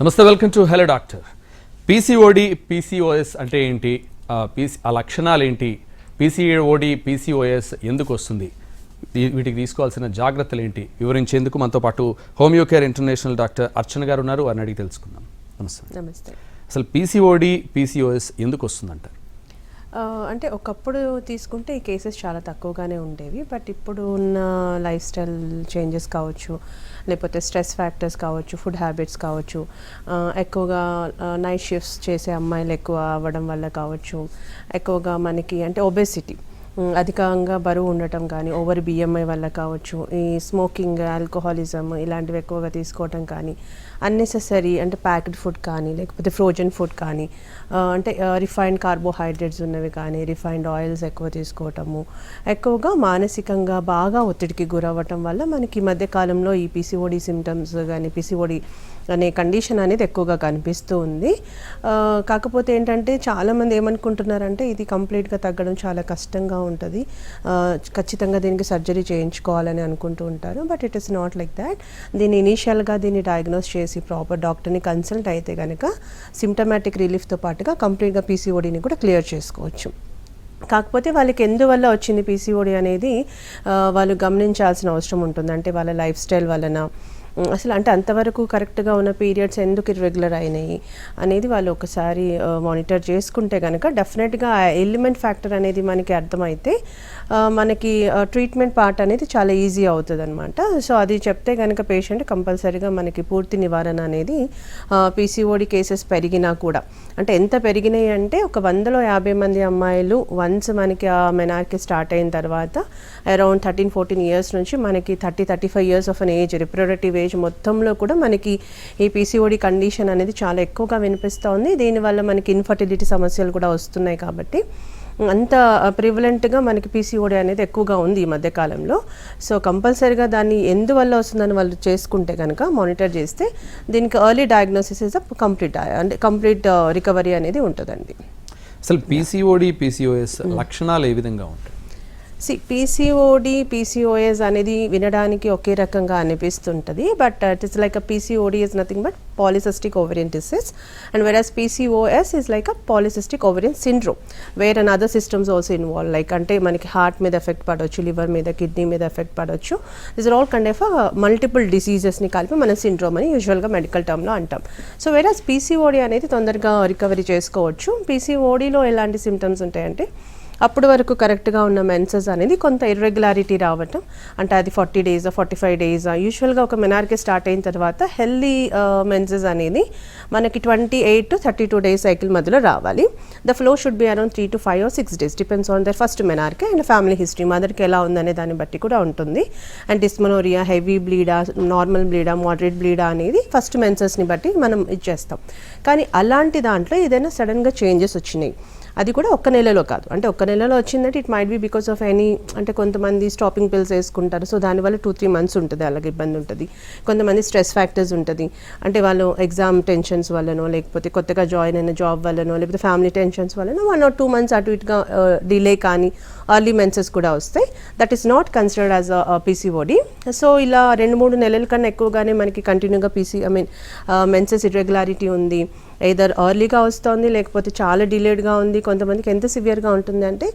నమస్తే, welcome to hello doctor. PCOD PCOS అంటే ఏంటి, ఆ లక్షణాలు ఏంటి, పీసీఓడి పీసీఓఎస్ ఎందుకు వస్తుంది, వీటికి తీసుకోవాల్సిన జాగ్రత్తలు ఏంటి వివరించేందుకు మనతో పాటు హోమియో కేర్ ఇంటర్నేషనల్ డాక్టర్ అర్చన గారు ఉన్నారు. వారిని అడిగి తెలుసుకుందాం. నమస్తే. అసలు పీసీఓడి పీసీఓఎస్ ఎందుకు వస్తుందంటారు? అంటే ఒకప్పుడు తీసుకుంటే ఈ కేసెస్ చాలా తక్కువగానే ఉండేవి. బట్ ఇప్పుడు ఉన్న లైఫ్ స్టైల్ చేంజెస్ కావచ్చు, లేకపోతే స్ట్రెస్ ఫ్యాక్టర్స్ కావచ్చు, ఫుడ్ హ్యాబిట్స్ కావచ్చు, ఎక్కువగా నైట్ షిఫ్ట్స్ చేసే అమ్మాయిలు ఎక్కువ అవ్వడం వల్ల కావచ్చు, ఎక్కువగా మనకి అంటే ఒబెసిటీ, అధికంగా బరువు ఉండటం కానీ, ఓవర్ బిఎంఐ వల్ల కావచ్చు, ఈ స్మోకింగ్, ఆల్కహాలిజం ఇలాంటివి ఎక్కువగా తీసుకోవటం కానీ, అన్నెసెసరీ అంటే ప్యాక్డ్ ఫుడ్ కానీ, లేకపోతే ఫ్రోజన్ ఫుడ్ కానీ, అంటే రిఫైన్డ్ కార్బోహైడ్రేట్స్ ఉన్నవి కానీ, రిఫైన్డ్ ఆయిల్స్ ఎక్కువ తీసుకోవటము, ఎక్కువగా మానసికంగా బాగా ఒత్తిడికి గురవ్వటం వల్ల మనకి ఈ మధ్యకాలంలో ఈ పీసీఓడి సిమ్టమ్స్ కానీ, పీసీఓడి అనే కండిషన్ అనేది ఎక్కువగా కనిపిస్తూ ఉంది. కాకపోతే ఏంటంటే చాలామంది ఏమనుకుంటున్నారంటే ఇది కంప్లీట్గా తగ్గడం చాలా కష్టంగా ఉంటుంది, ఖచ్చితంగా దీనికి సర్జరీ చేయించుకోవాలని అనుకుంటూ ఉంటారు. But it is not like that. దీన్ని ఇనీషియల్గా దీన్ని డయాగ్నోస్ చేసి ప్రాపర్ డాక్టర్ని కన్సల్ట్ అయితే కనుక సిమ్టమాటిక్ రిలీఫ్తో పాటుగా కంప్లీట్గా పీసీఓడిని కూడా క్లియర్ చేసుకోవచ్చు. కాకపోతే వాళ్ళకి ఎందువల్ల వచ్చింది పీసీఓడి అనేది వాళ్ళు గమనించాల్సిన అవసరం ఉంటుంది. అంటే వాళ్ళ లైఫ్ స్టైల్ వలన అసలు అంటే అంతవరకు కరెక్ట్గా ఉన్న పీరియడ్స్ ఎందుకు ఇర్రెగ్యులర్ అయినాయి అనేది వాళ్ళు ఒకసారి మానిటర్ చేసుకుంటే కనుక డెఫినెట్గా ఆ ఎలిమెంట్ ఫ్యాక్టర్ అనేది మనకి అర్థమైతే మనకి ట్రీట్మెంట్ పార్ట్ అనేది చాలా ఈజీ అవుతుంది అనమాట. సో అది చెప్తే కనుక పేషెంట్ కంపల్సరీగా మనకి పూర్తి నివారణ అనేది పీసీఓడి కేసెస్ పెరిగినా కూడా, అంటే ఎంత పెరిగినాయి అంటే ఒక 150 మంది అమ్మాయిలు వన్స్ మనకి ఆ మెనార్కి స్టార్ట్ అయిన తర్వాత అరౌండ్ 13-14 ఇయర్స్ నుంచి మనకి 30-35 years of an age, reproductive age మొత్తంలో కూడా మనకి ఈ పీసీఓడి కండిషన్ అనేది చాలా ఎక్కువగా వినిపిస్తూ ఉంది. దీనివల్ల మనకి ఇన్ఫర్టిలిటీ సమస్యలు కూడా వస్తున్నాయి. కాబట్టి అంత ప్రివలెంట్గా మనకి పీసీఓడి అనేది ఎక్కువగా ఉంది ఈ మధ్యకాలంలో. సో కంపల్సరీగా దాన్ని ఎందువల్ల వస్తుందని వాళ్ళు చేసుకుంటే కనుక మానిటర్ చేస్తే దీనికి early diagnosis is complete recovery అనేది ఉంటుందండి. అసలు పీసీఓడి పీసీఓఎస్ లక్షణాలు ఏ విధంగా ఉంటాయి? పీసీఓడి పీసీఓఎస్ అనేది వినడానికి ఒకే రకంగా అనిపిస్తుంటుంది. But it is like a PCOD is nothing but polycystic ovarian disease, and whereas PCOS is like a polycystic ovarian syndrome where and other systems also involve. Like అంటే మనకి హార్ట్ మీద effect పడవచ్చు, liver మీద, kidney మీద effect పడవచ్చు. This are all kind of multiple డిసీజెస్ని కలిపి మనం సిండ్రోమ్ అని యూజువల్గా మెడికల్ టర్మ్లో అంటాం. సో వెరాస్ పీసీఓడి అనేది తొందరగా రికవరీ చేసుకోవచ్చు. పీసీఓడిలో ఎలాంటి సిమ్టమ్స్ ఉంటాయంటే అప్పటి వరకు కరెక్ట్గా ఉన్న మెన్సెస్ అనేది కొంత ఇర్రెగ్యులారిటీ రావటం, అంటే అది 40 days 45 days యూజువల్గా ఒక మెనార్కి స్టార్ట్ అయిన తర్వాత హెల్దీ మెన్సెస్ అనేది మనకి 28 to 32 days సైకిల్ మధ్యలో రావాలి. The flow should be around 3 to 5 or 6 days depends on their first menarche and family history, మదర్కి ఎలా ఉందనే దాన్ని బట్టి కూడా ఉంటుంది. And dysmenorrhea, heavy bleeder, normal bleeder, moderate bleeder అనేది ఫస్ట్ మెన్సెస్ని బట్టి మనం ఇచ్చేస్తాం. కానీ అలాంటి దాంట్లో ఏదైనా సడన్గా చేంజెస్ వచ్చినాయి, అది కూడా ఒక్క నెలలో కాదు. అంటే ఒక్క నెలలో వచ్చిందంటే it might be because of any, అంటే కొంతమంది స్టాపింగ్ పిల్స్ వేసుకుంటారు, సో దానివల్ల 2-3 months ఉంటుంది, అలాగే ఇబ్బంది ఉంటుంది. కొంతమంది స్ట్రెస్ ఫ్యాక్టర్స్ ఉంటుంది, అంటే వాళ్ళు ఎగ్జామ్ టెన్షన్స్ వల్లనో, లేకపోతే కొత్తగా జాయిన్ అయిన జాబ్ వల్లనో, లేకపోతే ఫ్యామిలీ టెన్షన్స్ వల్లనో 1 or 2 months అటు ఇటుగా డిలే కానీ ఎర్లీ మెన్సెస్ కూడా వస్తాయి. That is not considered as a PCOD. So ఇలా 2-3 నెలల కన్నా ఎక్కువగానే మనకి కంటిన్యూగా మెన్సెస్ ఇర్రెగ్యులారిటీ ఉంది, ఎయిదర్ ఎర్లీగా వస్తుంది లేకపోతే చాలా డిలేడ్గా ఉంది. కొంతమందికి ఎంత సివియర్గా ఉంటుంది అంటే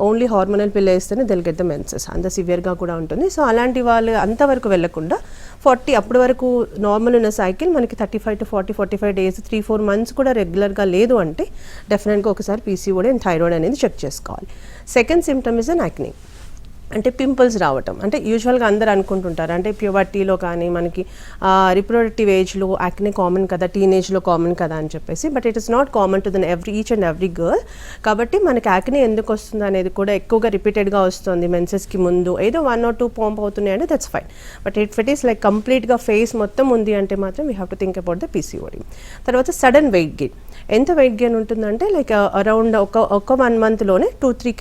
ఓన్లీ హార్మోనల్ పిల్ వేస్తేనే they'll get the menses, అంత సివియర్గా కూడా ఉంటుంది. సో అలాంటి వాళ్ళు అంతవరకు వెళ్ళకుండా 40 అప్పటి వరకు నార్మల్ ఉన్న సైకిల్ మనకి 35 to 45 days 3-4 months కూడా రెగ్యులర్గా లేదు అంటే డెఫినెట్గా ఒకసారి పీసీఓడి అండ్ థైరాయిడ్ అనేది చెక్ చేసుకోవాలి. Second symptom is an acne, అంటే పింపుల్స్ రావటం. అంటే యూజువల్గా అందరు అనుకుంటుంటారు అంటే ప్యూబర్టీలో కానీ మనకి రిప్రొడక్టివ్ ఏజ్లో యాక్నే కామన్ కదా, టీనేజ్లో కామన్ కదా అని చెప్పేసి. But it is not common to then each and every girl. కాబట్టి మనకి యాక్నే ఎందుకు వస్తుంది అనేది కూడా ఎక్కువగా రిపీటెడ్గా వస్తుంది మెన్సెస్కి ముందు. ఏదో 1 or 2 పాంప్ అవుతున్నాయి అంటే that's fine. But it is like కంప్లీట్గా ఫేస్ మొత్తం ఉంది అంటే మాత్రం we have to think about the PCOD. తర్వాత సడన్ వెయిట్ గెయిన్. ఎంత వెయిట్ గెయిన్ ఉంటుందంటే లైక్ అరౌండ్ ఒక 1 monthలోనే 2-3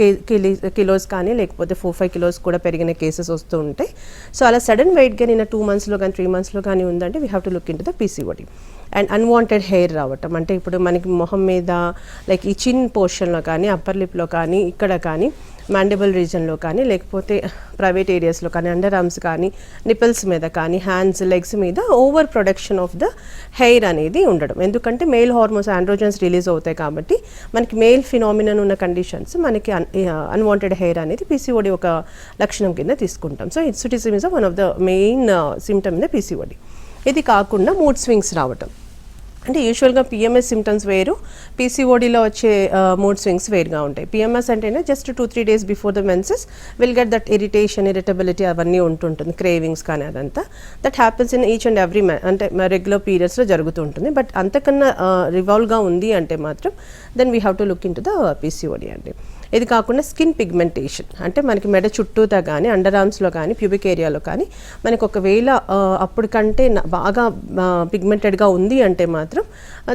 kilos కానీ లేకపోతే 4-5 kilos కూడా పెరిగిన కేసెస్ వస్తూ ఉంటాయి. సో అలా సడన్ వెయిట్ గెయిన్ ఇన్ 2 monthsలో కానీ 3 monthsలో కానీ ఉందంటే we have to look in to the PCOD. And unwanted hair రావటం, అంటే ఇప్పుడు మనకి మొహం మీద లైక్ ఈ చిన్ పోర్షన్లో కానీ, అప్పర్ లిప్లో కానీ, ఇక్కడ కానీ మ్యాండిబుల్ రీజన్లో కానీ లేకపోతే ప్రైవేట్ ఏరియాస్లో కానీ అండర్ ఆర్మ్స్ కానీ నిపిల్స్ మీద కానీ హ్యాండ్స్ లెగ్స్ మీద over production of the hair అనేది ఉండడం. ఎందుకంటే మేల్ హార్మోన్స్ ఆండ్రోజన్స్ రిలీజ్ అవుతాయి కాబట్టి మనకి మేల్ ఫినామినన్ ఉన్న కండిషన్స్ మనకి అన్వాంటెడ్ హెయిర్ అనేది పీసీఓడి ఒక లక్షణం కింద తీసుకుంటాం. So hirsutism is one of the main symptom in the PCOD. ఇది కాకుండా మూడ్ స్వింగ్స్ రావటం, అంటే యూజువల్గా పిఎంఎస్ సిమ్టమ్స్ వేరు, పీసీఓడిలో వచ్చే మూడ్ స్వింగ్స్ వేరుగా ఉంటాయి. పిఎంఎస్ అంటేనే just 2-3 days before the menses will get that irritation, irritability అవన్నీ ఉంటుంటుంది, క్రేవింగ్స్ కానీ అదంతా. That happens in each and every అంటే రెగ్యులర్ పీరియడ్స్లో జరుగుతూ ఉంటుంది. బట్ అంతకన్నా రివాల్వ్గా ఉంది అంటే మాత్రం then we have to look in to the PCOD అండి. ఇది కాకుండా స్కిన్ పిగ్మెంటేషన్, అంటే మనకి మెడ చుట్టూతా కానీ అండర్ ఆర్మ్స్లో కానీ ప్యూబిక్ ఏరియాలో కానీ మనకి ఒకవేళ అప్పటికంటే బాగా పిగ్మెంటెడ్గా ఉంది అంటే మాత్రం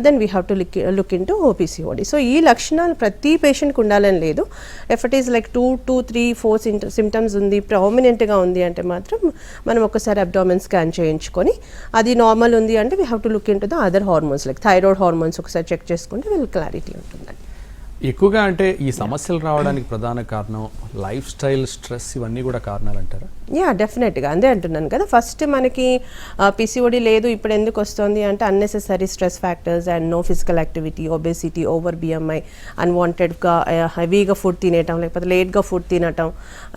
then we have to look into PCOD. So ఈ లక్షణాలు ప్రతి పేషెంట్కి ఉండాలని లేదు. If it is like 2-3-4 symptoms ఉంది, ప్రామినెంట్గా ఉంది అంటే మాత్రం మనం ఒకసారి అబ్డామిన్ స్కాన్ చేయించుకొని అది నార్మల్ ఉంది అంటే we have to look in to the other hormones like thyroid hormones ఒకసారి చెక్ చేసుకుంటే వీళ్ళకి క్లారిటీ ఉంటుందండి. ఎక్కువగా అంటే ఈ సమస్యలు రావడానికి ప్రధాన కారణం లైఫ్ స్టైల్, స్ట్రెస్, ఇవన్నీ కూడా కారణాలు అంటారా? యా, డెఫినెట్గా అదే అంటున్నాను కదా. ఫస్ట్ మనకి పీసీఓడి లేదు ఇప్పుడు ఎందుకు వస్తుంది అంటే unnecessary stress factors and no physical activity, obesity, over BMI, అన్వాంటెడ్గా హెవీగా ఫుడ్ తినేయటం, లేకపోతే లేట్గా ఫుడ్ తినటం,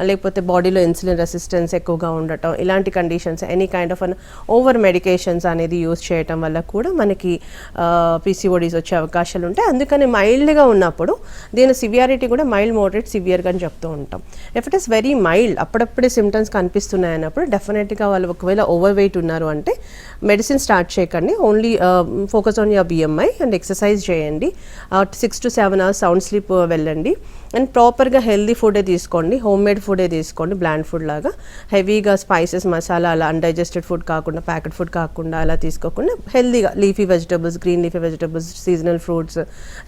లేకపోతే బాడీలో ఇన్సులిన్ రెసిస్టెన్స్ ఎక్కువగా ఉండటం, ఇలాంటి conditions, any kind of over medications అనేది యూజ్ చేయటం వల్ల కూడా మనకి పీసీఓడీస్ వచ్చే అవకాశాలు ఉంటాయి. అందుకని మైల్డ్గా ఉన్నప్పుడు దీని సివియారిటీ కూడా మైల్డ్, మోడరేట్, సివియర్గా అని చెప్తూ ఉంటాం. If it is very mild, అప్పుడప్పుడే సిమ్టమ్స్ కనిపిస్తున్నాయి అన్నప్పుడు డెఫినెట్గా వాళ్ళు ఒకవేళ ఓవర్ వెయిట్ ఉన్నారు అంటే మెడిసిన్ స్టార్ట్ చేయకండి. Only focus on your BMI and exercise చేయండి. 6 to 7 hours సౌండ్ స్లీప్ వెళ్ళండి అండ్ ప్రాపర్గా హెల్దీ ఫుడే తీసుకోండి, హోమ్ మేడ్ ఫుడే తీసుకోండి, బ్లాండ్ ఫుడ్ లాగా. హెవీగా స్పైసెస్, మసాలా అలా అన్డైజెస్టెడ్ ఫుడ్ కాకుండా, ప్యాకెట్ ఫుడ్ కాకుండా అలా తీసుకోకుండా హెల్దీగా leafy vegetables, green leafy vegetables, seasonal fruits,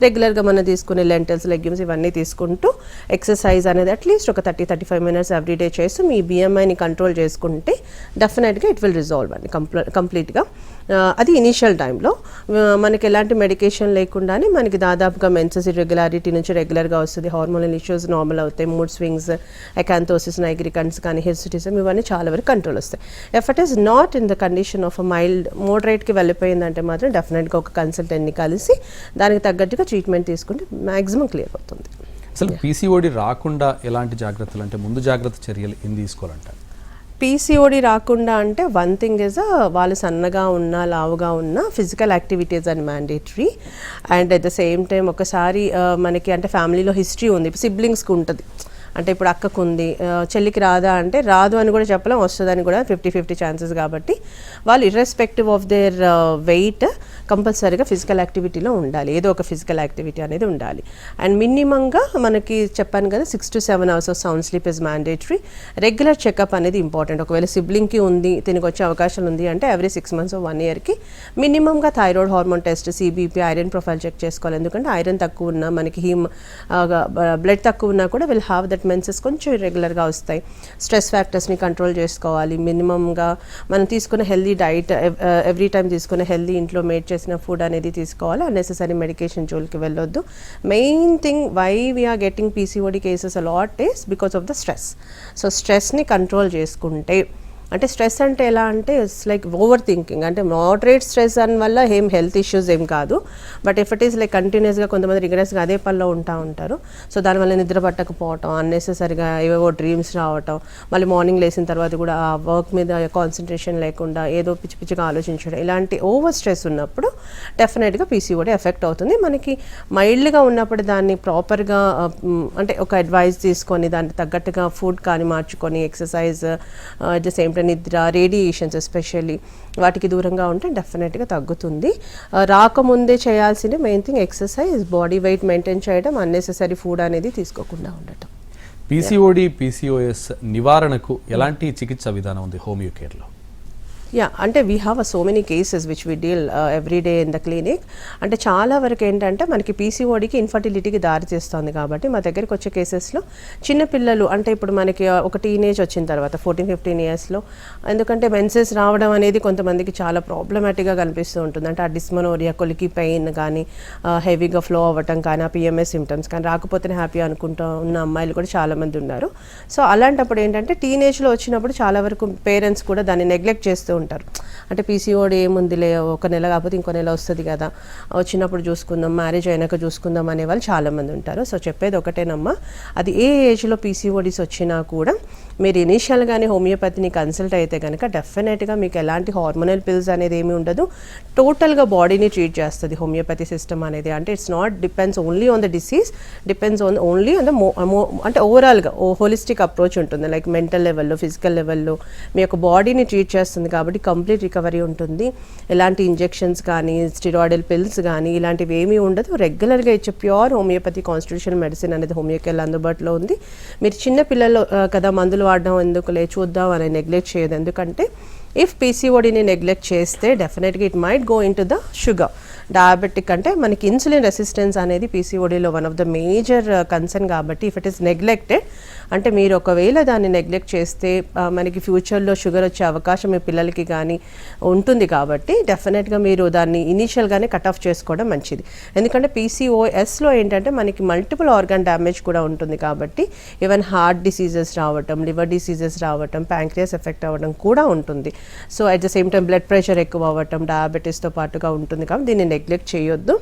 రెగ్యులర్గా మనం తీసుకునే లెంటిల్స్, లెగ్యూమ్స్ ఇవన్నీ తీసుకుంటూ ఎక్సర్సైజ్ అనేది అట్లీస్ట్ ఒక 30-35 minutes ఎవ్రీడే చేస్తూ మీ బిఎంఐని కంట్రోల్ చేసుకుంటే డెఫినెట్గా ఇట్ విల్ రిజాల్వ్ అండి కంప్లీట్గా. అది ఇనీషియల్ టైంలో మనకి ఎలాంటి మెడికేషన్ లేకుండానే మనకి దాదాపుగా మెన్సెస్ ఇర్రెగ్యులారిటీ నుంచి రెగ్యులర్గా వస్తుంది, హార్మోనల్ ఇష్యూస్ నార్మల్ అవుతాయి, మూడ్ స్వింగ్స్, ఎకాంథోసిస్, నైగ్రికన్స్ కానీ హిర్సుటిజం ఇవన్నీ చాలా వరకు కంట్రోల్ వస్తాయి. If it is not in the condition of mild, మోడరేట్కి వెళ్ళిపోయిందంటే మాత్రం డెఫినెట్గా ఒక కన్సల్టెంట్ని కలిసి దానికి తగ్గట్టుగా ట్రీట్మెంట్ తీసుకుంటే మ్యాక్సిమం క్లియర్ అవుతుంది. అసలు పీసీఓడి రాకుండా ఎలాంటి జాగ్రత్తలు, అంటే ముందు జాగ్రత్త చర్యలు ఏం తీసుకోవాలంటారు? పీసీఓడి రాకుండా అంటే వన్ థింగ్ ఇస్ వాళ్ళు సన్నగా ఉన్నా, లావుగా ఉన్నా ఫిజికల్ యాక్టివిటీస్ అని mandatory. And at the same time ఒకసారి మనకి అంటే ఫ్యామిలీలో హిస్టరీ ఉంది, ఇప్పుడు సిబ్లింగ్స్కి ఉంటుంది, అంటే ఇప్పుడు అక్కకు ఉంది, చెల్లికి రాదా అంటే రాదు అని కూడా చెప్పలేం, వస్తుందని కూడా 50-50 ఛాన్సెస్. కాబట్టి వాళ్ళు ఇర్రెస్పెక్టివ్ ఆఫ్ దేర్ వెయిట్ కంపల్సరీగా ఫిజికల్ యాక్టివిటీలో ఉండాలి, ఏదో ఒక ఫిజికల్ యాక్టివిటీ అనేది ఉండాలి. అండ్ మినిమంగా మనకి చెప్పాను కదా 6 to 7 hours of sound sleep is mandatory. Regular checkup అనేది ఇంపార్టెంట్. ఒకవేళ సిబ్లింగ్కి ఉంది, తినకు వచ్చే అవకాశం ఉంది అంటే ఎవ్రీ 6 months or 1 yearకి మినిమంగా thyroid hormone test, CBP, iron profile check చేసుకోవాలి. ఎందుకంటే ఐరన్ తక్కువ ఉన్నా, మనకి బ్లడ్ తక్కువ ఉన్నా కూడా విల్ హ్యావ్ దట్ మెన్సెస్ కొంచెం ఇర్రెగ్యులర్గా వస్తాయి. స్ట్రెస్ ఫ్యాక్టర్స్ని కంట్రోల్ చేసుకోవాలి. మినిమంగా మనం తీసుకునే హెల్దీ డైట్, ఎవ్రీ టైం తీసుకునే హెల్దీ ఇంట్లో మేడ్ చేసిన ఫుడ్ అనేది తీసుకోవాలి. అన్నెసెసరీ మెడికేషన్ జోలికి వెళ్ళొద్దు. Main thing why we are getting PCOD cases a lot is because of the stress. So స్ట్రెస్ని కంట్రోల్ చేసుకుంటే, అంటే స్ట్రెస్ అంటే ఎలా అంటే ఇట్స్ లైక్ ఓవర్ థింకింగ్, అంటే మోడరేట్ స్ట్రెస్ అని వల్ల ఏం హెల్త్ ఇష్యూస్ ఏం కాదు. But if it is like కంటిన్యూస్గా కొంతమంది రిగ్రెస్గా అదే పనిలో ఉంటారు. సో దానివల్ల నిద్ర పట్టకపోవటం, అన్నెసెసరీగా ఏవేవో డ్రీమ్స్ రావటం, మళ్ళీ మార్నింగ్ లేచిన తర్వాత కూడా ఆ వర్క్ మీద కాన్సన్ట్రేషన్ లేకుండా ఏదో పిచ్చి పిచ్చిగా ఆలోచించడం, ఇలాంటి ఓవర్ స్ట్రెస్ ఉన్నప్పుడు డెఫినెట్గా పీసీఓడి ఎఫెక్ట్ అవుతుంది. మనకి మైల్డ్గా ఉన్నప్పుడు దాన్ని ప్రాపర్గా అంటే ఒక అడ్వైస్ తీసుకొని దానికి తగ్గట్టుగా ఫుడ్ కానీ మార్చుకొని, ఎక్సర్సైజ్, అట్ ద సేమ్ నిద్ర, రేడియేషన్స్ ఎస్పెషల్లీ వాటికి దూరంగా ఉంటే డెఫినెట్గా తగ్గుతుంది. రాకముందే చేయాల్సిన main thing exercise, body weight maintain చేయడం, అన్నెసెసరీ ఫుడ్ అనేది తీసుకోకుండా ఉండటం. పీసీఓడి, పీసీఓఎస్ నివారణకు ఎలాంటి చికిత్స విధానం ఉంది హోమియో కేర్లో? యా అంటే we have so many cases which we deal every day in the clinic. అంటే చాలా వరకు ఏంటంటే మనకి పీసీఓడికి ఇన్ఫర్టిలిటీకి దారి తీస్తుంది కాబట్టి మా దగ్గరికి వచ్చే కేసెస్లో చిన్నపిల్లలు అంటే ఇప్పుడు మనకి ఒక టీనేజ్ వచ్చిన తర్వాత 14-15 ఇయర్స్లో, ఎందుకంటే మెన్సెస్ రావడం అనేది కొంతమందికి చాలా ప్రాబ్లమాటిక్గా కనిపిస్తూ ఉంటుంది. అంటే ఆ డిస్మనోరియా, కొలికి పెయిన్ కానీ, హెవీగా ఫ్లో అవ్వటం కానీ, ఆ పిఎంఎస్ సిమ్టమ్స్ కానీ, రాకపోతేనే హ్యాపీ అనుకుంటూ ఉన్న అమ్మాయిలు కూడా చాలామంది ఉన్నారు. సో అలాంటప్పుడు ఏంటంటే టీనేజ్లో వచ్చినప్పుడు చాలా వరకు పేరెంట్స్ కూడా దాన్ని నెగ్లెక్ట్ చేస్తూ ఉంటారు. అంటే పీసీఓడి ఏముందిలే, ఒక నెల కాకపోతే ఇంకో నెల వస్తుంది కదా, వచ్చినప్పుడు చూసుకుందాం, మ్యారేజ్ అయినాక చూసుకుందాం అనే వాళ్ళు చాలామంది ఉంటారు. సో చెప్పేది ఒకటేనమ్మా, అది ఏ ఏజ్లో పీసీఓడిస్ వచ్చినా కూడా మీరు ఇనీషియల్గానే హోమియోపతిని కన్సల్ట్ అయితే కనుక డెఫినెట్గా మీకు ఎలాంటి హార్మోనల్ పిల్స్ అనేది ఏమీ ఉండదు. టోటల్గా బాడీని ట్రీట్ చేస్తుంది హోమియోపతి సిస్టమ్ అనేది. అంటే it's not depends only on the disease, depends on only on the అంటే ఓవరాల్గా హోలిస్టిక్ అప్రోచ్ ఉంటుంది. లైక్ మెంటల్ లెవెల్లో, ఫిజికల్ లెవెల్లో మీ యొక్క బాడీని ట్రీట్ చేస్తుంది కాబట్టి కంప్లీట్ రికవరీ ఉంటుంది. ఎలాంటి ఇంజెక్షన్స్ కానీ, స్టిరాయిడల్ పిల్స్ కానీ ఇలాంటివి ఏమీ ఉండదు. రెగ్యులర్గా ఇచ్చే ప్యూర్ హోమియోపతి కాన్స్టిట్యూషన్ మెడిసిన్ అనేది హోమియోకేర్ అందుబాటులో ఉంది. మీరు చిన్న పిల్లలు కదా మందులు వాడడం ఎందుకులే, చూద్దాం అని నెగ్లెక్ట్ చేయదు. ఎందుకంటే ఇఫ్ పీసీఓడిని నెగ్లెక్ట్ చేస్తే డెఫినెట్గా it might go in to the sugar, diabetic. అంటే మనకి ఇన్సులిన్ రెసిస్టెన్స్ అనేది పీసీఓడిలో one of the major concern కాబట్టి ఇఫ్ ఇట్ ఈస్ నెగ్లెక్టెడ్, అంటే మీరు ఒకవేళ దాన్ని నెగ్లెక్ట్ చేస్తే మనకి ఫ్యూచర్లో షుగర్ వచ్చే అవకాశం మీ పిల్లలకి కానీ ఉంటుంది. కాబట్టి డెఫినెట్గా మీరు దాన్ని ఇనీషియల్గానే కట్ ఆఫ్ చేసుకోవడం మంచిది. ఎందుకంటే పీసీఓఎస్లో ఏంటంటే మనకి మల్టిపుల్ ఆర్గాన్ డ్యామేజ్ కూడా ఉంటుంది కాబట్టి ఈవెన్ హార్ట్ డిసీజెస్ రావటం, లివర్ డిసీజెస్ రావటం, ప్యాంక్రియాస్ ఎఫెక్ట్ అవ్వడం కూడా ఉంటుంది. So at the same time blood pressure ఎక్కువ అవ్వటం, డయాబెటీస్తో పాటుగా ఉంటుంది కాబట్టి దీన్ని నెగ్లెక్ట్ చేయొద్దు.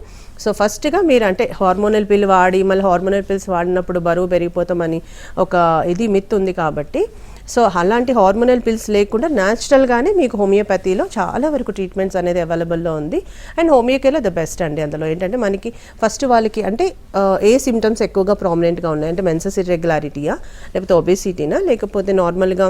సో ఫస్ట్గా మీరు అంటే హార్మోనల్ పిల్ వాడి మళ్ళీ హార్మోనల్ పిల్స్ వాడినప్పుడు బరువు పెరిగిపోతామని ఒక ఇది మిత్ ఉంది కాబట్టి, సో అలాంటి హార్మోనల్ పిల్స్ లేకుండా న్యాచురల్గానే మీకు హోమియోపతిలో చాలా వరకు ట్రీట్మెంట్స్ అనేది అవైలబుల్లో ఉంది. అండ్ హోమియోకేర్లో ద బెస్ట్ అండి. అందులో ఏంటంటే మనకి ఫస్ట్ వాళ్ళకి అంటే ఏ సిమ్టమ్స్ ఎక్కువగా ప్రామినెంట్గా ఉన్నాయి అంటే మెన్సెస్ ఇర్రెగ్యులారిటీయా, లేకపోతే ఒబేసిటీనా, లేకపోతే నార్మల్గా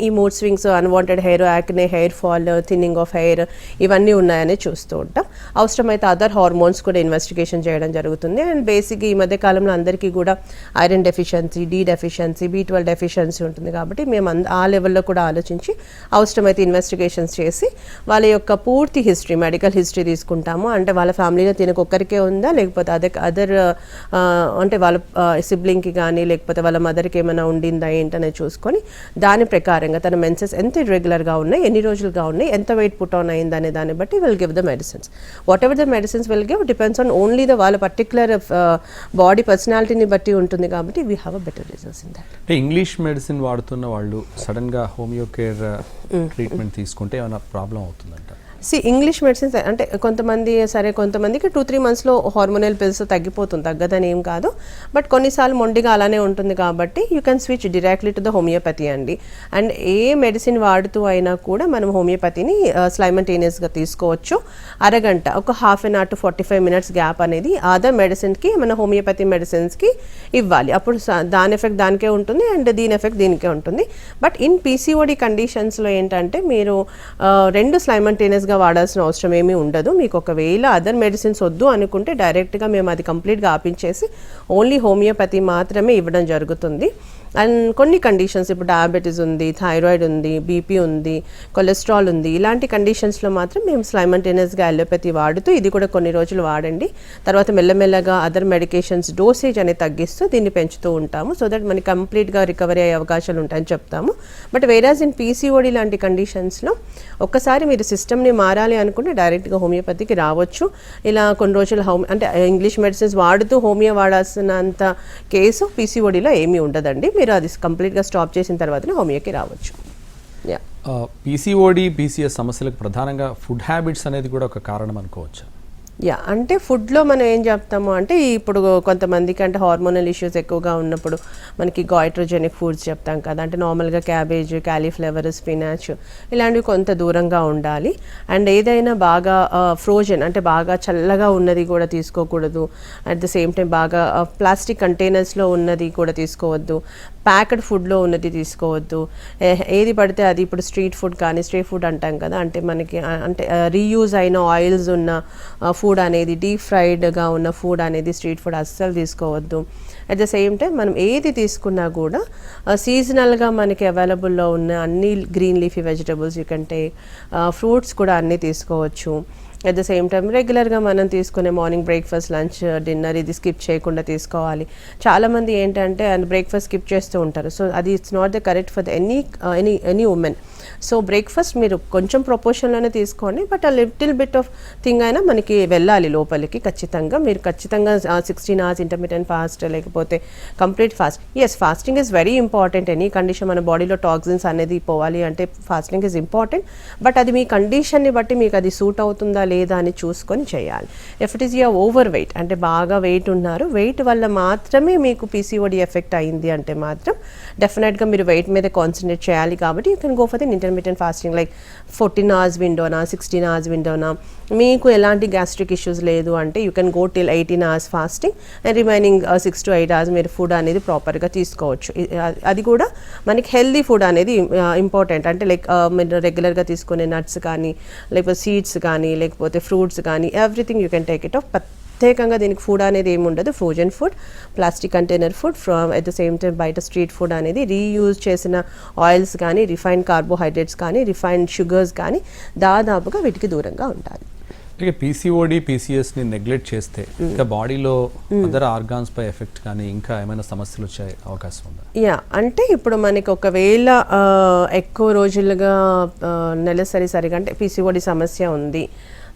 ఈ mood swings, unwanted hair, acne, hair fall, thinning of hair ఇవన్నీ ఉన్నాయని చూస్తూ ఉంటాం. అవసరమైతే అదర్ హార్మోన్స్ కూడా ఇన్వెస్టిగేషన్ చేయడం జరుగుతుంది. అండ్ బేసిక్గా ఈ మధ్య కాలంలో అందరికీ కూడా iron deficiency, D deficiency, B12 deficiency ఉంటుంది కాబట్టి మేము ఆ లెవెల్లో కూడా ఆలోచించి అవసరమైతే ఇన్వెస్టిగేషన్స్ చేసి వాళ్ళ యొక్క పూర్తి హిస్టరీ, మెడికల్ హిస్టరీ తీసుకుంటాము. అంటే వాళ్ళ ఫ్యామిలీలో తినకొక్కరికే ఉందా, లేకపోతే అదర్ అంటే వాళ్ళ సిబ్లింగ్కి కానీ లేకపోతే వాళ్ళ మదర్కి ఏమైనా ఉండిందా ఏంటనేది చూసుకొని దాని ప్రకారం తన మెన్సెస్ ఎంత ఇర్రెగ్యులర్గా ఉన్నాయి, ఎన్ని రోజులుగా ఉన్నాయి, ఎంత వెయిట్ పుట్ ఆన్ అయింది అనే దాన్ని బట్టి will give the medicines. What ever the medicines will give depends on only the వాళ్ళ పర్టికులర్ బాడీ పర్సనాలిటీని బట్టి ఉంటుంది కాబట్టి we have a better results in that. అంటే ఇంగ్లీష్ మెడిసిన్ వాడుతున్న వాళ్ళు సడన్గా హోమియోకేర్ ట్రీట్మెంట్ తీసుకుంటే ఏమైనా ప్రాబ్లం అవుతుందంట? ఇంగ్లీష్ మెడిసిన్స్ అంటే కొంతమందికి 2-3 మంత్స్లో హార్మోనల్ పిల్స్ తగ్గిపోతుంది, తగ్గదని ఏం కాదు. బట్ కొన్నిసార్లు మొండిగా అలానే ఉంటుంది కాబట్టి you can switch directly to the homeopathy అండి. అండ్ ఏ మెడిసిన్ వాడుతూ అయినా కూడా మనం హోమియోపతిని సైమల్టేనియస్గా తీసుకోవచ్చు. అరగంట, ఒక half an hour to 45 minutes gap అనేది అదర్ మెడిసిన్కి మన హోమియోపతి మెడిసిన్స్కి ఇవ్వాలి. అప్పుడు దాని ఎఫెక్ట్ దానికే ఉంటుంది అండ్ దీని ఎఫెక్ట్ దీనికే ఉంటుంది. బట్ ఇన్ పీసీఓడి కండిషన్స్లో ఏంటంటే మీరు రెండు సైమల్టేనియస్గా వాడాల్సిన అవసరం ఏమీ ఉండదు. మీకు ఒకవేళ అదర్ మెడిసిన్స్ వద్దు అనుకుంటే డైరెక్ట్గా మేము అది కంప్లీట్గా ఆపించేసి ఓన్లీ హోమియోపతి మాత్రమే ఇవ్వడం జరుగుతుంది. అండ్ కొన్ని కండిషన్స్, ఇప్పుడు డయాబెటీస్ ఉంది, థైరాయిడ్ ఉంది, బీపీ ఉంది, కొలెస్ట్రాల్ ఉంది, ఇలాంటి కండిషన్స్లో మాత్రం మేము సైమల్టేనియస్గా అలోపతి వాడుతూ ఇది కూడా కొన్ని రోజులు వాడండి, తర్వాత మెల్లమెల్లగా అదర్ మెడికేషన్స్ డోసేజ్ అనేది తగ్గిస్తూ దీన్ని పెంచుతూ ఉంటాము. సో దట్ మనకి కంప్లీట్గా రికవరీ అయ్యే అవకాశాలు ఉంటాయని చెప్తాము. బట్ వేరాజ్ ఇన్ పీసీఓడి లాంటి కండిషన్స్లో ఒక్కసారి మీరు సిస్టమ్ని మారాలి అనుకుంటే డైరెక్ట్గా హోమియోపతికి రావచ్చు. ఇలా కొన్ని రోజులు అంటే ఇంగ్లీష్ మెడిసిన్స్ వాడుతూ హోమియో వాడాల్సినంత కేసు పీసీఓడిలో ఏమీ ఉండదండి. మీరు అది కంప్లీట్గా స్టాప్ చేసిన తర్వాతనే హోమియోకి రావచ్చు. పీసీఓడి, పీసీఎస్ సమస్యలకు ప్రధానంగా ఫుడ్ హ్యాబిట్స్ అనేది కూడా ఒక కారణం అనుకోవచ్చు. అంటే ఫుడ్లో మనం ఏం చెప్తాము అంటే ఇప్పుడు కొంతమందికి అంటే హార్మోనల్ ఇష్యూస్ ఎక్కువగా ఉన్నప్పుడు మనకి గాయిట్రోజెనిక్ ఫుడ్స్ చెప్తాం కదా, అంటే నార్మల్గా క్యాబేజ్, క్యాలీఫ్లవర్, స్పినాచ్ ఇలాంటివి కొంత దూరంగా ఉండాలి. అండ్ ఏదైనా బాగా ఫ్రోజన్ అంటే బాగా చల్లగా ఉన్నది కూడా తీసుకోకూడదు. అట్ ద సేమ్ టైం బాగా ప్లాస్టిక్ కంటైనర్స్లో ఉన్నది కూడా తీసుకోవద్దు. ప్యాకెడ్ ఫుడ్లో ఉన్నది తీసుకోవద్దు. ఏది పడితే అది ఇప్పుడు స్ట్రీట్ ఫుడ్ కానీ, స్ట్రీట్ ఫుడ్ అంటాం కదా, అంటే మనకి అంటే రీయూజ్ అయిన ఆయిల్స్ ఉన్న ఫుడ్ ఫుడ్ అనేది డీప్ ఫ్రైడ్గా ఉన్న ఫుడ్ అనేది స్ట్రీట్ ఫుడ్ అస్సలు తీసుకోవద్దు. అట్ ద సేమ్ టైం మనం ఏది తీసుకున్నా కూడా సీజనల్గా మనకి అవైలబుల్లో ఉన్న అన్ని green leafy vegetables you can take, fruits కూడా అన్నీ తీసుకోవచ్చు. అట్ ద సేమ్ టైం రెగ్యులర్గా మనం తీసుకునే మార్నింగ్ బ్రేక్ఫాస్ట్, లంచ్, డిన్నర్ ఇది స్కిప్ చేయకుండా తీసుకోవాలి. చాలామంది ఏంటంటే బ్రేక్ఫాస్ట్ స్కిప్ చేస్తూ ఉంటారు. సో అది it's not the correct for the any women. So breakfast మీరు కొంచెం ప్రపోర్షన్లోనే తీసుకోండి, బట్ ఆ లిటిల్ బిట్ ఆఫ్ థింగ్ అయినా మనకి వెళ్ళాలి లోపలికి ఖచ్చితంగా. మీరు ఖచ్చితంగా 16 hours ఇంటర్మీడియట్ ఫాస్ట్ లేకపోతే complete fast. Yes, fasting is very important. Any condition మన బాడీలో టాక్సిన్స్ అనేది పోవాలి అంటే ఫాస్టింగ్ ఈజ్ ఇంపార్టెంట్. బట్ అది మీ కండిషన్ని బట్టి మీకు అది సూట్ అవుతుందా లేదా అని చూసుకొని చేయాలి. If it is your over weight అంటే బాగా వెయిట్ ఉన్నారు, వెయిట్ వల్ల మాత్రమే మీకు పీసీఓడి ఎఫెక్ట్ అయింది అంటే మాత్రం డెఫినెట్గా మీరు వెయిట్ మీద కాన్సన్ట్రేట్ చేయాలి. కాబట్టి you can go for the intermediate fasting like 14 hours విండోనా, 16 hours విండోనా. మీకు ఎలాంటి గ్యాస్ట్రిక్ ఇష్యూస్ లేదు అంటే you can go till 18 hours fasting and remaining 6 to 8 hours మీరు ఫుడ్ అనేది ప్రాపర్గా తీసుకోవచ్చు. అది కూడా మనకి హెల్దీ ఫుడ్ అనేది ఇంపార్టెంట్. అంటే లైక్ మీరు రెగ్యులర్గా తీసుకునే నట్స్ కానీ లేకపోతే సీడ్స్ కానీ లేకపోతే ఫ్రూట్స్ కానీ everything you can take it of. ప్రత్యేకంగా దీనికి ఫుడ్ అనేది ఏమి ఉండదు. Frozen food, plastic container food, at the same time బయట స్ట్రీట్ ఫుడ్ అనేది రీయూజ్ చేసిన ఆయిల్స్ కానీ, రిఫైన్డ్ కార్బోహైడ్రేట్స్ కానీ, రిఫైన్డ్ షుగర్స్ కానీ దాదాపుగా వీటికి దూరంగా ఉండాలి. అంటే పీసీఓడి, పీసీఎస్ని నెగ్లెక్ట్ చేస్తే ఇంకా బాడీలో అదర్ ఆర్గాన్స్ పై ఎఫెక్ట్ కానీ ఇంకా ఏమైనా సమస్యలు వచ్చే అవకాశం ఉందా? యా, అంటే ఇప్పుడు మనకి ఒకవేళ ఎక్కువ రోజులుగా నెలసరిగా అంటే పీసీఓడి సమస్య ఉంది,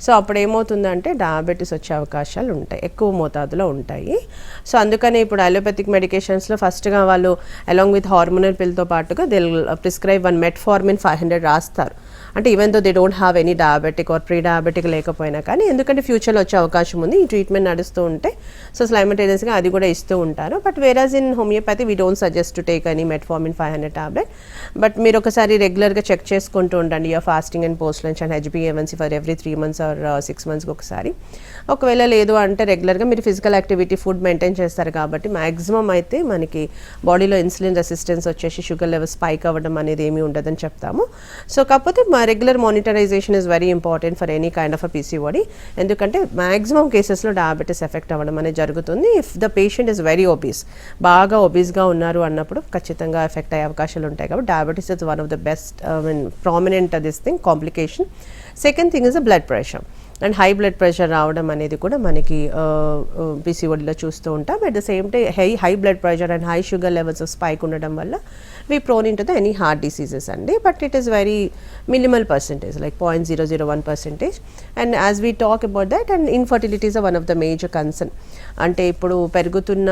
సో అప్పుడు ఏమవుతుందంటే డయాబెటీస్ వచ్చే అవకాశాలు ఉంటాయి, ఎక్కువ మోతాదులో ఉంటాయి. సో అందుకని ఇప్పుడు అలోపతిక్ మెడికేషన్స్లో ఫస్ట్గా వాళ్ళు అలాంగ్ విత్ హార్మోనల్ పిల్తో పాటుగా దే ప్రిస్క్రైబ్ 1 metformin 500 రాస్తారు. అంటే even though they don't have any diabetic or pre diabetic లేకపోయినా కానీ, ఎందుకంటే ఫ్యూచర్లో వచ్చే అవకాశం ఉంది ఈ ట్రీట్మెంట్ నడుస్తూ ఉంటే. సో సైమల్టేనియస్గా అది కూడా ఇస్తూ ఉంటారు. But whereas in homeopathy we don't suggest to take any metformin 500 tablet. But మీరు ఒకసారి రెగ్యులర్గా చెక్ చేసుకుంటూ ఉండండి your fasting and post lunch and HbA1c for every 3 months or 6 monthsకి ఒకసారి. ఒకవేళ లేదు అంటే రెగ్యులర్గా మీరు ఫిజికల్ యాక్టివిటీ, ఫుడ్ మెయింటైన్ చేస్తారు కాబట్టి మ్యాక్సిమం అయితే మనకి బాడీలో ఇన్సులిన్ రెసిస్టెన్స్ వచ్చేసి షుగర్ లెవెల్ స్పైక్ అవ్వడం అనేది ఏమీ ఉండదని చెప్తాము. సో కాకపోతే regular monitorization is very important for any kind of a PCOD. ఎందుకంటే మ్యాక్సిమం కేసెస్లో డయాబెటీస్ ఎఫెక్ట్ అవ్వడం అనేది జరుగుతుంది. If the patient is very obese, బాగా ఒబీస్గా ఉన్నారు అన్నప్పుడు ఖచ్చితంగా ఎఫెక్ట్ అయ్యే అవకాశాలు ఉంటాయి. కాబట్టి diabetes is one of the best prominent this thing complication. Second thing is the blood pressure and high blood pressure రావడం అనేది కూడా మనకి పీసీఓడిలో చూస్తూ ఉంటాం. At the same time high blood pressure and high sugar levels spike ఉండడం వల్ల we prone into the any heart diseases అండి. But it is very minimal percentage like 0.001%. And as we talk about that and infertility is one of the major concern. అంటే ఇప్పుడు పెరుగుతున్న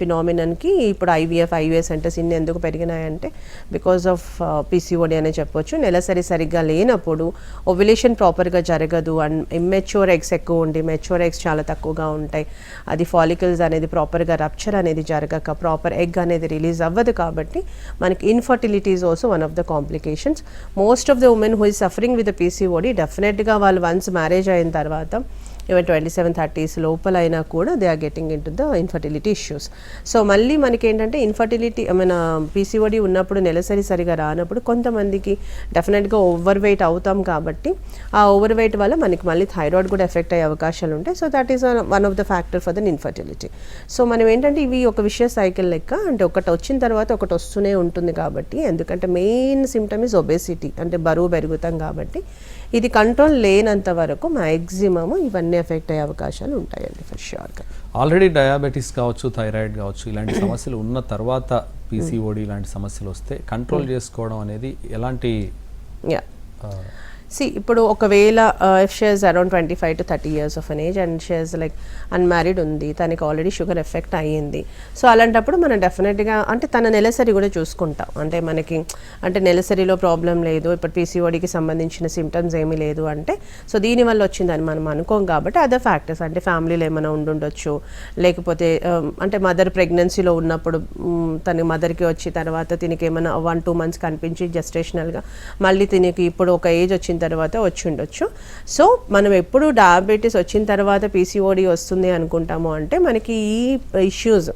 ఫినామినన్కి ఇప్పుడు IVF centres ఇన్ని ఎందుకు పెరిగినాయంటే because of PCOD అనే చెప్పొచ్చు. నెలసరి సరిగ్గా లేనప్పుడు ఓవ్యులేషన్ ప్రాపర్గా జరగదు అండ్ ఇమ్మెచ్యూర్ ఎగ్స్ ఎక్కువ ఉండి మెచ్యూర్ ఎగ్స్ చాలా తక్కువగా ఉంటాయి. అది ఫాలికల్స్ అనేది ప్రాపర్గా రప్చర్ అనేది జరగక ప్రాపర్ ఎగ్ అనేది రిలీజ్ అవ్వదు. కాబట్టి మనకి infertility is also one of the complications. Most of the women who is suffering with the PCOD డెఫినెట్గా వాళ్ళు వన్స్ మ్యారేజ్ అయిన తర్వాత ఈవెన్ 27-30s లోపల అయినా కూడా they are getting in to the infertility issues. So మళ్ళీ మనకి ఏంటంటే ఇన్ఫర్టిలిటీ మన పీసీఓడి ఉన్నప్పుడు నెలసరి సరిగా రానప్పుడు కొంతమందికి డెఫినెట్గా ఓవర్ వెయిట్ అవుతాం. కాబట్టి ఆ ఓవర్ వెయిట్ వల్ల మనకి మళ్ళీ థైరాయిడ్ కూడా ఎఫెక్ట్ అయ్యే అవకాశాలు ఉంటాయి. So that is one of the factor for the infertility. So మనం ఏంటంటే ఇవి ఒక విషయ సైకిల్ లెక్క, అంటే ఒకటి వచ్చిన తర్వాత ఒకటి వస్తూనే ఉంటుంది. కాబట్టి ఎందుకంటే మెయిన్ సిమ్టమ్ ఇస్ ఒబేసిటీ, అంటే బరువు పెరుగుతాం. కాబట్టి ఇది కంట్రోల్ లేనంత వరకు మ్యాక్సిమమ్ ఇవన్నీ ఎఫెక్ట్ అయ్యే అవకాశాలు ఉంటాయండి ఫర్ ష్యూర్గా. ఆల్రెడీ డయాబెటీస్ కావచ్చు, థైరాయిడ్ కావచ్చు, ఇలాంటి సమస్యలు ఉన్న తర్వాత పీసీఓడి ఇలాంటి సమస్యలు వస్తే కంట్రోల్ చేసుకోవడం అనేది ఎలాంటి? ఇప్పుడు ఒకవేళ if she is around 25 to 30 years of an age and she is like unmarried ఉంది, తనకి ఆల్రెడీ షుగర్ ఎఫెక్ట్ అయ్యింది. సో అలాంటప్పుడు మనం డెఫినెట్గా అంటే తన నెలసరి కూడా చూసుకుంటాం. అంటే మనకి అంటే నెలసరిలో ప్రాబ్లం లేదు, ఇప్పుడు పీసీఓడికి సంబంధించిన సిమ్టమ్స్ ఏమీ లేదు అంటే సో దీనివల్ల వచ్చిందని మనం అనుకోం. కాబట్టి అదర్ ఫ్యాక్టర్స్ అంటే ఫ్యామిలీలో ఏమైనా ఉండుండొచ్చు, లేకపోతే అంటే మదర్ ప్రెగ్నెన్సీలో ఉన్నప్పుడు తన మదర్కి వచ్చి తర్వాత తినకి ఏమైనా 1-2 months కనిపించి జెస్టేషనల్గా మళ్ళీ తినకి ఇప్పుడు ఒక ఏజ్ వచ్చిన తర్వాత వచ్చి ఉండొచ్చు. సో మనం ఎప్పుడు డయాబెటీస్ వచ్చిన తర్వాత పీసీఓడి వస్తుంది అనుకుంటాము అంటే మనకి ఈ ఇష్యూస్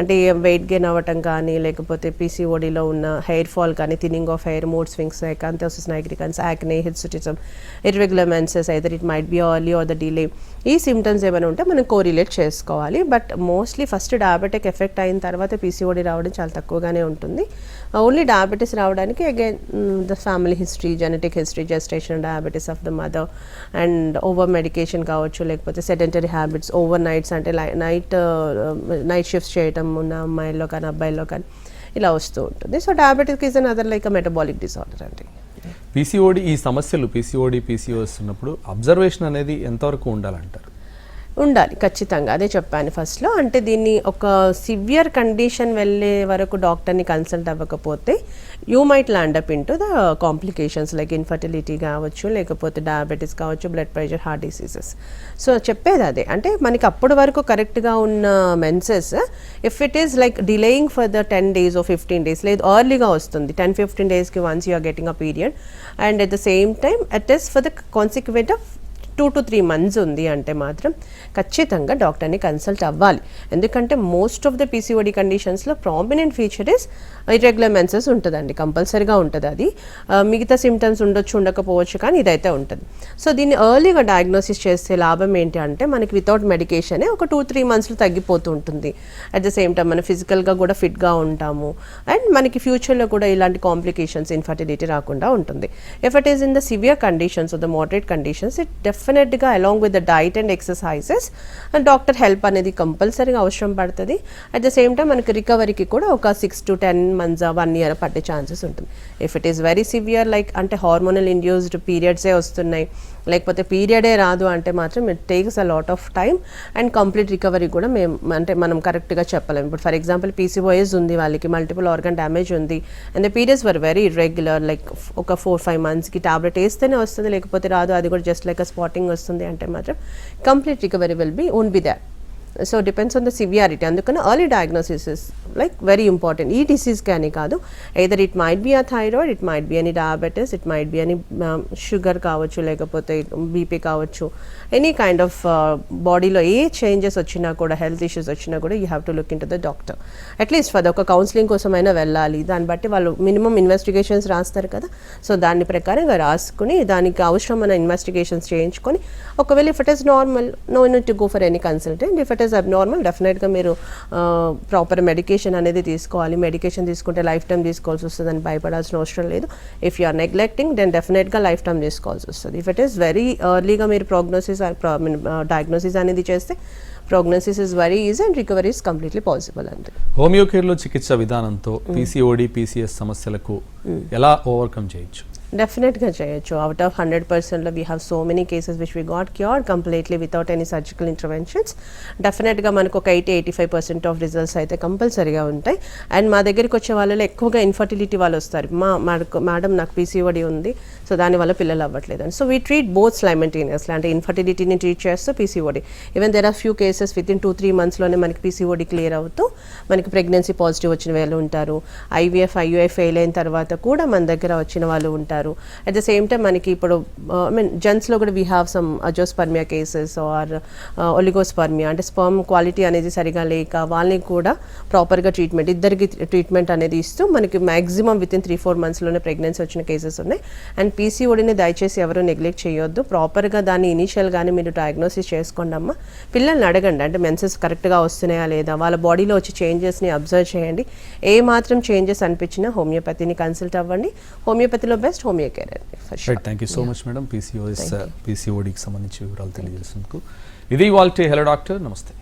అంటే వెయిట్ గెయిన్ అవ్వటం కానీ, లేకపోతే పీసీఓడిలో ఉన్న హెయిర్ ఫాల్ కానీ, thinning of hair, mood swings, acanthosis nigricans, acne, hirsutism, irregular menses, either it might B early or the delay, ఈ సిమ్టమ్స్ ఏమైనా ఉంటే మనం కోరిలేట్ చేసుకోవాలి. But mostly first diabetic effect అయిన తర్వాత పీసీఓడి రావడం చాలా తక్కువగానే ఉంటుంది. ఓన్లీ డయాబెటీస్ రావడానికి again the family history, genetic history, gestation diabetes of the mother, and over medication కావచ్చు, లేకపోతే సెడెంటరీ హ్యాబిట్స్, ఓవర్ నైట్స్ అంటే నైట్ షిఫ్ట్స్ చేయటం ఉన్న అమ్మాయిల్లో కానీ అబ్బాయిల్లో కానీ ఇలా వస్తూ ఉంటుంది. So diabetic is an other like a metabolic disorder అండి. పీసీఓడి ఈ సమస్యలు పీసీఓడి పీసీఓఎస్ ఉన్నప్పుడు అబ్జర్వేషన్ అనేది ఎంతవరకు ఉండాలంటారు? ఉండాలి ఖచ్చితంగా, అదే చెప్పాను ఫస్ట్లో. అంటే దీన్ని ఒక సివియర్ కండిషన్ వెళ్ళే వరకు డాక్టర్ని కన్సల్ట్ అవ్వకపోతే you might land up in to the complications like infertility కావచ్చు, లేకపోతే డయాబెటీస్ కావచ్చు, blood pressure, heart diseases. So చెప్పేది అదే, అంటే మనకి అప్పటి వరకు కరెక్ట్గా ఉన్న menses if it is like delaying for the 10 days or 15 days, లేదు ఎర్లీగా వస్తుంది 10-15 daysకి once you are getting a period, and at the same time it is for the consequent of 2 to 3 months ఉంది అంటే మాత్రం ఖచ్చితంగా డాక్టర్ని కన్సల్ట్ అవ్వాలి. ఎందుకంటే మోస్ట్ ఆఫ్ ద పీసీఓడి కండిషన్స్లో prominent feature is irregular menses ఉంటుందండి, కంపల్సరీగా ఉంటుంది అది. మిగతా సిమ్టమ్స్ ఉండొచ్చు, ఉండకపోవచ్చు, కానీ ఇదైతే ఉంటుంది. సో దీన్ని ఎర్లీగా డయాగ్నోసిస్ చేస్తే లాభం ఏంటి అంటే మనకి వితౌట్ మెడికేషనే ఒక 2-3 monthsలో తగ్గిపోతూ ఉంటుంది. అట్ ద సేమ్ టైం మనం ఫిజికల్గా కూడా ఫిట్గా ఉంటాము, అండ్ మనకి ఫ్యూచర్లో కూడా ఇలాంటి కాంప్లికేషన్స్, ఇన్ఫర్టిలిటీ రాకుండా ఉంటుంది. If it is in the severe conditions or the moderate conditions, it డెఫినెట్గా along with the diet and exercises doctor help అనేది కంపల్సరీగా అవసరం పడుతుంది. అట్ ద సేమ్ టైం మనకి రికవరీకి కూడా ఒక 6 to 10 months, 1 year పట్టే ఛాన్సెస్ ఉంటుంది. If it is very severe like అంటే హార్మోనల్ ఇండ్యూస్డ్ పీరియడ్సే వస్తున్నాయి, లేకపోతే పీరియడే రాదు అంటే మాత్రం it takes a lot of time, and complete recovery కూడా మనం కరెక్ట్గా చెప్పలేము. ఇప్పుడు ఫర్ ఎగ్జాంపుల్ పీసీఓఎస్ ఉంది, వాళ్ళకి మల్టిపుల్ ఆర్గన్ డ్యామేజ్ ఉంది, and the periods were very irregular, like ఒక 4-5 monthsకి టాబ్లెట్ వేస్తేనే వస్తుంది, లేకపోతే రాదు, అది కూడా జస్ట్ లైక్ స్పాటింగ్ వస్తుంది అంటే మాత్రం complete recovery won't be there. So depends on the severity. అందుకని early diagnosis is like very important. ఈ డిసీజ్ కానీ కాదు, either it might be a thyroid, it might be any diabetes, it might be any sugar కావచ్చు, లేకపోతే BP కావచ్చు, any kind of బాడీలో ఏ changes వచ్చినా కూడా, హెల్త్ ఇష్యూస్ వచ్చినా కూడా you have to look in to the doctor. At least for ఒక counselling కోసమైనా వెళ్ళాలి. దాన్ని బట్టి వాళ్ళు మినిమం ఇన్వెస్టిగేషన్స్ రాస్తారు కదా, సో దాని ప్రకారంగా రాసుకుని దానికి అవసరమైన ఇన్వెస్టిగేషన్స్ చేయించుకొని, ఒకవేళ if it is normal, no need to go for any consultant. If it is abnormal, డెఫినెట్గా మీరు ప్రాపర్ మెడికేషన్ అనేది తీసుకోవాలి. మెడికేషన్ తీసుకుంటే లైఫ్ టైం తీసుకోవాల్సి వస్తుంది అని భయపడాల్సిన అవసరం లేదు. If you are neglecting then డెఫినెట్గా లైఫ్ టైం తీసుకోవాల్సి వస్తుంది. ఇఫ్ ఇట్ ఈస్ వెరీ ఎర్లీగా మీరు డయాగ్నోసిస్ అనేది చేస్తే prognosis is very easy and recovery is completely possible అంతే. హోమియో కేర్లో చికిత్స విధానంతో పీసీఓడి పీసీఎస్ సమస్యలకు ఎలా ఓవర్కమ్ చేయొచ్చు? డెఫినెట్గా చేయొచ్చు. అవుట్ ఆఫ్ 100%లో we have so many cases which we got cured completely without any surgical interventions. డెఫినెట్గా మనకు ఒక 80-85% ఆఫ్ రిజల్ట్స్ అయితే కంపల్సరీగా ఉంటాయి. అండ్ మా దగ్గరికి వచ్చే వాళ్ళలో ఎక్కువగా ఇన్ఫర్టిలిటీ వాళ్ళు వస్తారు. మేడం నాకు పీసీఓడి ఉంది, సో దానివల్ల పిల్లలు అవ్వట్లేదు అని. So we treat both simultaneously, అంటే ఇన్ఫర్టిలిటీని ట్రీట్ చేస్తూ PCOD. Even there are few cases within 2-3 monthsలోనే మనకి పీసీఓడి క్లియర్ అవుతూ మనకి ప్రెగ్నెన్సీ పాజిటివ్ వచ్చిన వాళ్ళు ఉంటారు. ఐవీఎఫ్, ఐయుఐ ఫెయిల్ అయిన తర్వాత కూడా మన దగ్గర వచ్చిన వాళ్ళు ఉంటారు. అట్ ద సేమ్ టైం మనకి ఇప్పుడు జెంట్స్లో కూడా we have some azoospermia cases or oligospermia, అంటే స్పర్మ్ క్వాలిటీ అనేది సరిగా లేక వాళ్ళని కూడా ప్రాపర్గా ట్రీట్మెంట్, ఇద్దరికి ట్రీట్మెంట్ అనేది ఇస్తూ మనకి మ్యాక్సిమం విత్ ఇన్ 3-4 monthsలోనే ప్రెగ్నెన్సీ వచ్చిన కేసెస్ ఉన్నాయి. అండ్ పీసీఓడిని దయచేసి ఎవరు నెగ్లెక్ట్ చేయొద్దు. ప్రాపర్గా దాన్ని ఇనీషియల్గానే మీరు డయాగ్నోసిస్ చేసుకోండి అమ్మ. పిల్లల్ని అడగండి, అంటే మెన్సెస్ కరెక్ట్గా వస్తున్నాయా లేదా, వాళ్ళ బాడీలో వచ్చే చేంజెస్ని అబ్జర్వ్ చేయండి. ఏ మాత్రం చేంజెస్ అనిపించినా హోమియోపతిని కన్సల్ట్ అవ్వండి. హోమియోపతిలో బెస్ట్ హోమియో కేర్ అండి. Thank you so much madam, PCOS పీసీఓడికి సంబంధించి వివరాలు తెలియజేసినందుకు. ఇది ఇవాల్టి హలో డాక్టర్. నమస్తే.